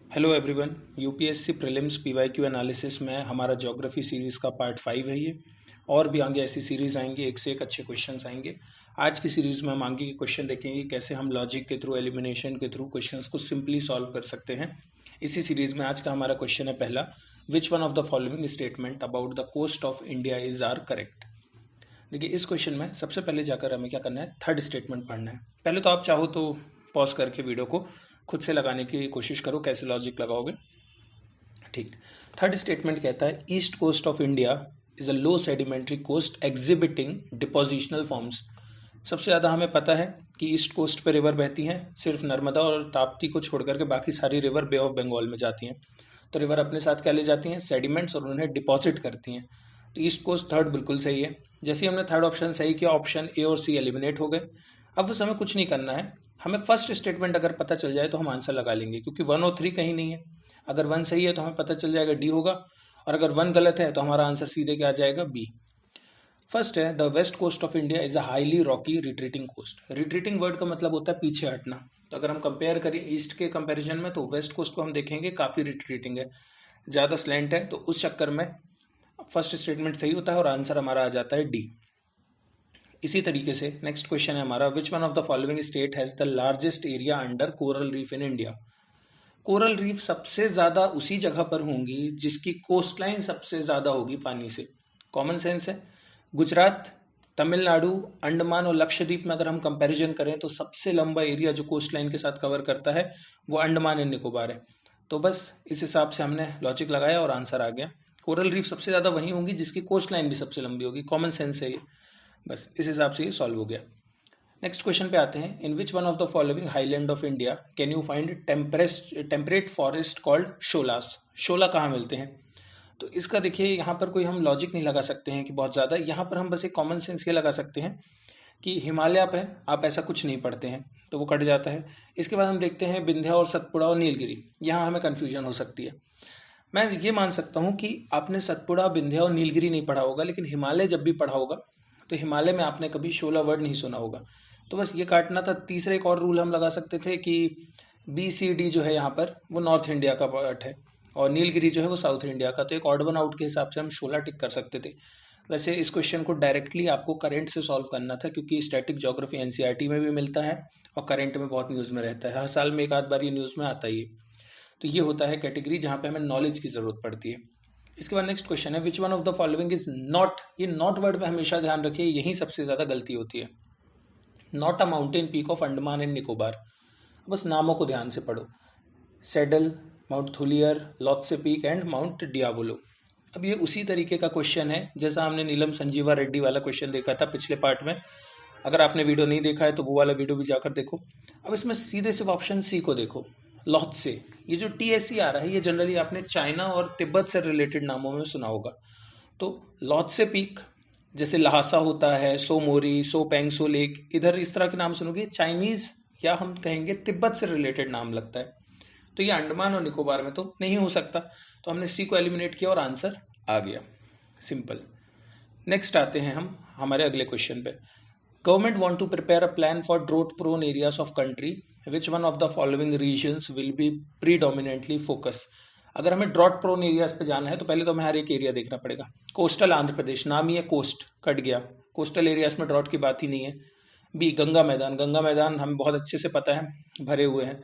Hello everyone. UPSC prelims PYQ analysis में हमारा geography series का पार्ट 5 है ये। और भी आगे ऐसी सीरीज़ आएंगी, एक से एक अच्छे क्वेश्चंस आएंगे। आज की सीरीज़ में हम आगे के क्वेश्चन देखेंगे, कैसे हम लॉजिक के थ्रू, एलिमिनेशन के थ्रू क्वेश्चंस को सिंपली सॉल्व कर सकते हैं। इसी सीरीज़ में आज का हमारा क्वेश्चन है पहला, which one of the following statement about the coast of India is are correct. देखिए, इस क्वेश्चन में सबसे पहले जाकर हमें क्या करना है, थर्ड स्टेटमेंट पढ़ना है। पहले तो आप चाहो तो पॉज करके वीडियो को खुद से लगाने की कोशिश करो, कैसे लॉजिक लगाओगे। ठीक। थर्ड स्टेटमेंट कहता है, east coast of India is a low sedimentary coast exhibiting depositional forms. सबसे ज़्यादा हमें पता है कि ईस्ट कोस्ट पे रिवर बहती हैं, सिर्फ नर्मदा और ताप्ती को छोड़ करके बाकी सारी रिवर बे ऑफ बंगाल में जाती हैं। तो रिवर अपने साथ क्या ले जाती हैं, सेडिमेंट्स, और उन्हें डिपॉजिट करती हैं। तो ईस्ट कोस्ट थर्ड बिल्कुल सही है। जैसे ही हमने थर्ड ऑप्शन सही किया, ऑप्शन ए और सी एलिमिनेट हो गए। अब उस हमें कुछ नहीं करना है, हमें फर्स्ट स्टेटमेंट अगर पता चल जाए तो हम आंसर लगा लेंगे, क्योंकि 1 और 3 कहीं नहीं है। अगर 1 सही है तो हमें पता चल जाएगा डी होगा, और अगर 1 गलत है तो हमारा आंसर सीधे क्या आ जाएगा, बी। फर्स्ट है, the west coast of India is a highly rocky retreating coast. Retreating word का मतलब होता है पीछे हटना। तो अगर हम कंपेयर करें ईस्ट के कंपैरिजन में, तो वेस्ट कोस्ट को हम देखेंगे काफ़ी रिट्रीटिंग है, ज़्यादा स्लैंट है। तो उस चक्कर में फर्स्ट स्टेटमेंट सही होता है और आंसर हमारा आ जाता है डी। इसी तरीके से नेक्स्ट क्वेश्चन है हमारा, विच one of the following state has the largest area under coral reef in India. Coral reef सबसे ज़्यादा उसी जगह पर होंगी जिसकी कोस्ट लाइन सबसे ज़्यादा होगी पानी से। कॉमन सेंस है। गुजरात, तमिलनाडु, अंडमान और लक्षद्वीप में अगर हम कंपैरिजन करें तो सबसे लंबा एरिया जो कोस्ट लाइन के साथ कवर करता है वो अंडमान एंड निकोबार है। तो बस इस हिसाब से हमने लॉजिक लगाया और आंसर आ गया। कोरल रीफ सबसे ज़्यादा वहीं होंगी जिसकी कोस्ट लाइन भी सबसे लंबी होगी। कॉमन सेंस है ये। बस इस हिसाब से ये सॉल्व हो गया। नेक्स्ट क्वेश्चन पे आते हैं, in which one of the following highland of India can you find temperate forest called sholas. Shola कहाँ मिलते हैं? तो इसका देखिए, यहाँ पर कोई हम लॉजिक नहीं लगा सकते हैं कि बहुत ज़्यादा। यहाँ पर हम बस एक कॉमन सेंस ये लगा सकते हैं कि हिमालय पे आप ऐसा कुछ नहीं पढ़ते हैं, तो वो कट जाता है। इसके बाद हम देखते हैं विंध्या और सतपुड़ा और नीलगिरी, यहाँ हमें कन्फ्यूजन हो सकती है। मैं ये मान सकता हूँ कि आपने सतपुड़ा, विंध्या और नीलगिरी नहीं पढ़ा होगा, लेकिन हिमालय जब भी पढ़ा होगा तो हिमालय में आपने कभी शोला वर्ड नहीं सुना होगा। तो बस ये काटना था। तीसरा एक और रूल हम लगा सकते थे कि बी सी डी जो है यहाँ पर वो नॉर्थ इंडिया का पार्ट है, और नीलगिरी जो है वो साउथ इंडिया का। तो एक ऑड वन आउट के हिसाब से हम शोला टिक कर सकते थे। वैसे इस क्वेश्चन को डायरेक्टली आपको करंट से सॉल्व करना था, क्योंकि स्टैटिक ज्योग्राफी एनसीईआरटी में भी मिलता है और करंट में बहुत न्यूज़ में रहता है। हर साल में एक आध बार ये न्यूज़ में आता ही है। तो ये होता है कैटेगरी जहाँ पे हमें नॉलेज की ज़रूरत पड़ती है। इसके बाद नेक्स्ट क्वेश्चन है, विच one of the following is not. ये नॉट वर्ड में हमेशा ध्यान रखिए, यही सबसे ज़्यादा गलती होती है। Not a mountain peak of Andaman and Nicobar. बस नामों को ध्यान से पढ़ो, saddle, mount Thuillier, Lhotse peak and mount Diavolo. अब ये उसी तरीके का क्वेश्चन है जैसा हमने नीलम संजीवा रेड्डी वाला क्वेश्चन देखा था पिछले पार्ट में। अगर आपने वीडियो नहीं देखा है तो वो वाला वीडियो भी जाकर देखो। अब इसमें सीधे सिर्फ ऑप्शन सी को देखो, लॉत्से। ये जो TSE आ रहा है, ये जनरली आपने चाइना और तिब्बत से रिलेटेड नामों में सुना होगा। तो लॉत्से पीक, जैसे लहासा होता है, सो मोरी, सो पेंगसो लेक, इधर इस तरह के नाम सुनोगे चाइनीज़ या हम कहेंगे तिब्बत से रिलेटेड नाम लगता है। तो ये अंडमान और निकोबार में तो नहीं हो सकता। तो हमने सी को एलिमिनेट किया और आंसर आ गया, सिंपल। नेक्स्ट आते हैं हम हमारे अगले क्वेश्चन पे। Government want to prepare a plan for drought prone areas of country, which one of the following regions will be predominantly focus. अगर हमें ड्रॉट प्रोन एरियाज पे जाना है तो पहले तो हमें हर एक एरिया देखना पड़ेगा। कोस्टल आंध्र प्रदेश, नाम ही है कोस्ट, कट गया। कोस्टल एरियाज में ड्रॉट की बात ही नहीं है। बी, गंगा मैदान। गंगा मैदान हमें बहुत अच्छे से पता है, भरे हुए हैं।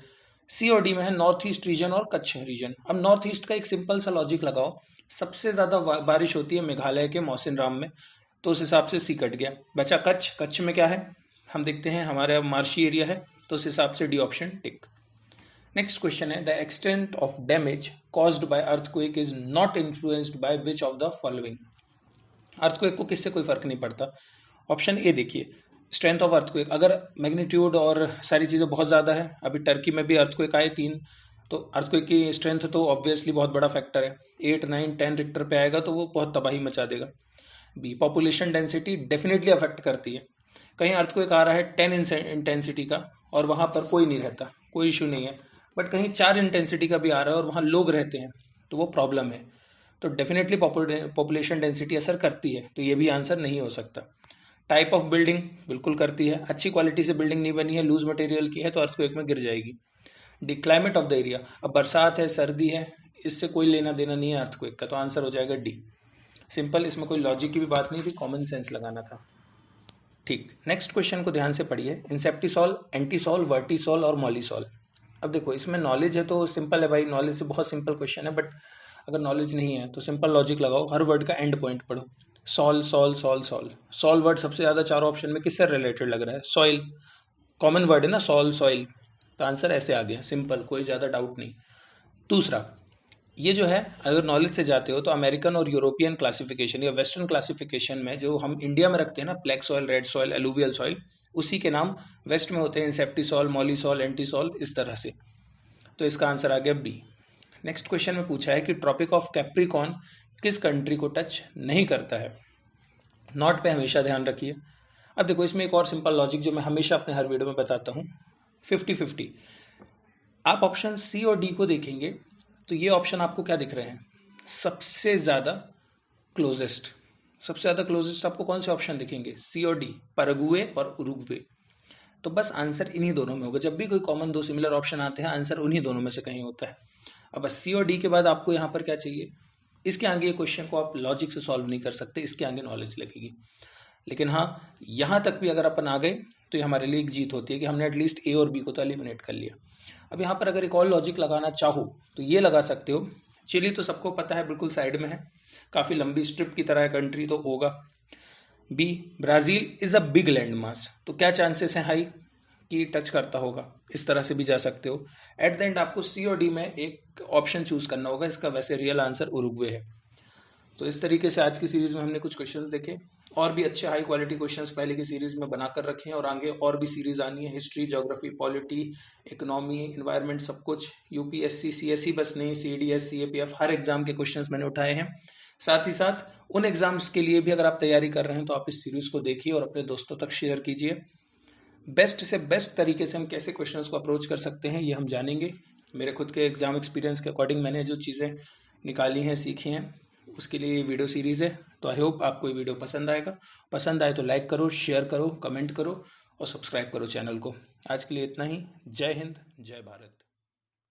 सी और डी में है नॉर्थ ईस्ट रीजन और कच्छ रीजन। अब नॉर्थ ईस्ट का एक सिंपल सा लॉजिक लगाओ, सबसे ज़्यादा बारिश होती है मेघालय के मौसिनराम में, तो उस हिसाब से सी कट गया। बचा कच्छ। कच्छ में क्या है, हम देखते हैं हमारा मार्शी एरिया है, तो उस हिसाब से D option tick. Next question है, the extent of damage caused by earthquake is not influenced by which of the following. Earthquake को किससे कोई फर्क नहीं पड़ता। ऑप्शन ए देखिए, स्ट्रेंथ ऑफ अर्थक्वेक। अगर मैग्नीट्यूड और सारी चीज़ें बहुत ज़्यादा है, अभी टर्की में भी अर्थक्वेक आए 3, तो अर्थक्वेक की स्ट्रेंथ तो ऑब्वियसली बहुत बड़ा फैक्टर है। 8, 9, 10 रिक्टर पे आएगा तो वो बहुत तबाही मचा देगा। B, population density definitely affect करती है। कहीं अर्थक्वेक आ रहा है 10 इंटेंसिटी का और वहाँ पर कोई नहीं रहता, कोई इशू नहीं है। बट कहीं 4 इंटेंसिटी का भी आ रहा है और वहाँ लोग रहते हैं, तो वो प्रॉब्लम है। तो डेफिनेटली पॉपुलेशन डेंसिटी असर करती है, तो ये भी आंसर नहीं हो सकता। टाइप ऑफ बिल्डिंग बिल्कुल करती है। अच्छी क्वालिटी से बिल्डिंग नहीं बनी है, लूज मटेरियल की है, तो अर्थक्वेक में गिर जाएगी। D climate of the area. अब बरसात है, सर्दी है, इससे कोई लेना देना नहीं है अर्थक्वेक का, तो आंसर हो जाएगा डी। सिंपल, इसमें कोई लॉजिक की भी बात नहीं थी, कॉमन सेंस लगाना था। ठीक, नेक्स्ट क्वेश्चन को ध्यान से पढ़िए। इंसेप्टिसॉल, एंटीसॉल, वर्टिसॉल और मॉलिसॉल। अब देखो इसमें नॉलेज है तो सिंपल है भाई, नॉलेज से बहुत सिंपल क्वेश्चन है, बट अगर नॉलेज नहीं है तो सिंपल लॉजिक लगाओ, हर वर्ड का एंड पॉइंट पढ़ो। Soil, soil, soil, soil. Soil word सबसे ज़्यादा चारों ऑप्शन में किससे रिलेटेड लग रहा है? सॉइल, कॉमन वर्ड है ना, सॉल, सॉइल, तो आंसर ऐसे आ गया, सिंपल, कोई ज़्यादा डाउट नहीं। दूसरा, ये जो है अगर नॉलेज से जाते हो तो अमेरिकन और यूरोपियन क्लासिफिकेशन या वेस्टर्न क्लासिफिकेशन में जो हम इंडिया में रखते हैं ना, black soil, red soil, alluvial soil, उसी के नाम वेस्ट में होते हैं, इंसेप्टिसॉल, मॉलिसॉल, एंटीसॉल, इस तरह से। तो इसका आंसर आ गया बी। नेक्स्ट क्वेश्चन में पूछा है कि ट्रॉपिक ऑफ कैप्रिकॉर्न किस कंट्री को टच नहीं करता है? नॉट पे हमेशा ध्यान रखिए। अब देखो इसमें एक और सिंपल लॉजिक जो मैं हमेशा अपने हर वीडियो में बताता हूँ, 50-50। आप ऑप्शन सी और डी को देखेंगे तो ये ऑप्शन आपको क्या दिख रहे हैं? सबसे ज़्यादा क्लोजेस्ट। सबसे ज़्यादा क्लोजेस्ट आपको कौन से ऑप्शन दिखेंगे? सी और डी, पैराग्वे और उरुग्वे। तो बस आंसर इन्हीं दोनों में होगा। जब भी कोई कॉमन दो सिमिलर ऑप्शन आते हैं, आंसर उन्हीं दोनों में से कहीं होता है। अब बस सी और डी के बाद आपको यहाँ पर क्या चाहिए? इसके आगे ये क्वेश्चन को आप लॉजिक से सॉल्व नहीं कर सकते, इसके आगे नॉलेज लगेगी। लेकिन हाँ, यहाँ तक भी अगर अपन आ गए तो ये हमारे लिए एक जीत होती है कि हमने एटलीस्ट ए और बी को तो एलिमिनेट कर लिया। अब यहाँ पर अगर एक और लॉजिक लगाना चाहो तो ये लगा सकते हो। चिली तो सबको पता है, बिल्कुल साइड में है, काफ़ी लंबी स्ट्रिप की तरह है कंट्री, तो होगा B. Brazil is a big land mass, तो क्या चांसेस हैं हाई कि टच करता होगा? इस तरह से भी जा सकते हो। एट द एंड आपको सी और डी में एक ऑप्शन चूज करना होगा, इसका वैसे रियल आंसर उरुग्वे है। तो इस तरीके से आज की सीरीज में हमने कुछ क्वेश्चंस देखे, और भी अच्छे हाई क्वालिटी क्वेश्चंस पहले की सीरीज में बनाकर रखे हैं, और आगे और भी सीरीज आनी है, history, geography, polity, economy, environment, सब कुछ। यूपीएससी, सीएससी बस नहीं, सीडीएस, सीएपीएफ, हर एग्जाम के क्वेश्चंस मैंने उठाए हैं। साथ ही साथ उन एग्जाम्स के लिए भी अगर आप तैयारी कर रहे हैं तो आप इस सीरीज को देखिए और अपने दोस्तों तक शेयर कीजिए। बेस्ट से बेस्ट तरीके से हम कैसे क्वेश्चंस को अप्रोच कर सकते हैं ये हम जानेंगे। मेरे खुद के एग्जाम एक्सपीरियंस के अकॉर्डिंग मैंने जो चीज़ें निकाली हैं, सीखी हैं, उसके लिए ये वीडियो सीरीज़ है। तो आई होप आपको ये वीडियो पसंद आएगा। पसंद आए तो लाइक करो, शेयर करो, कमेंट करो और सब्सक्राइब करो चैनल को। आज के लिए इतना ही। जय हिंद, जय भारत।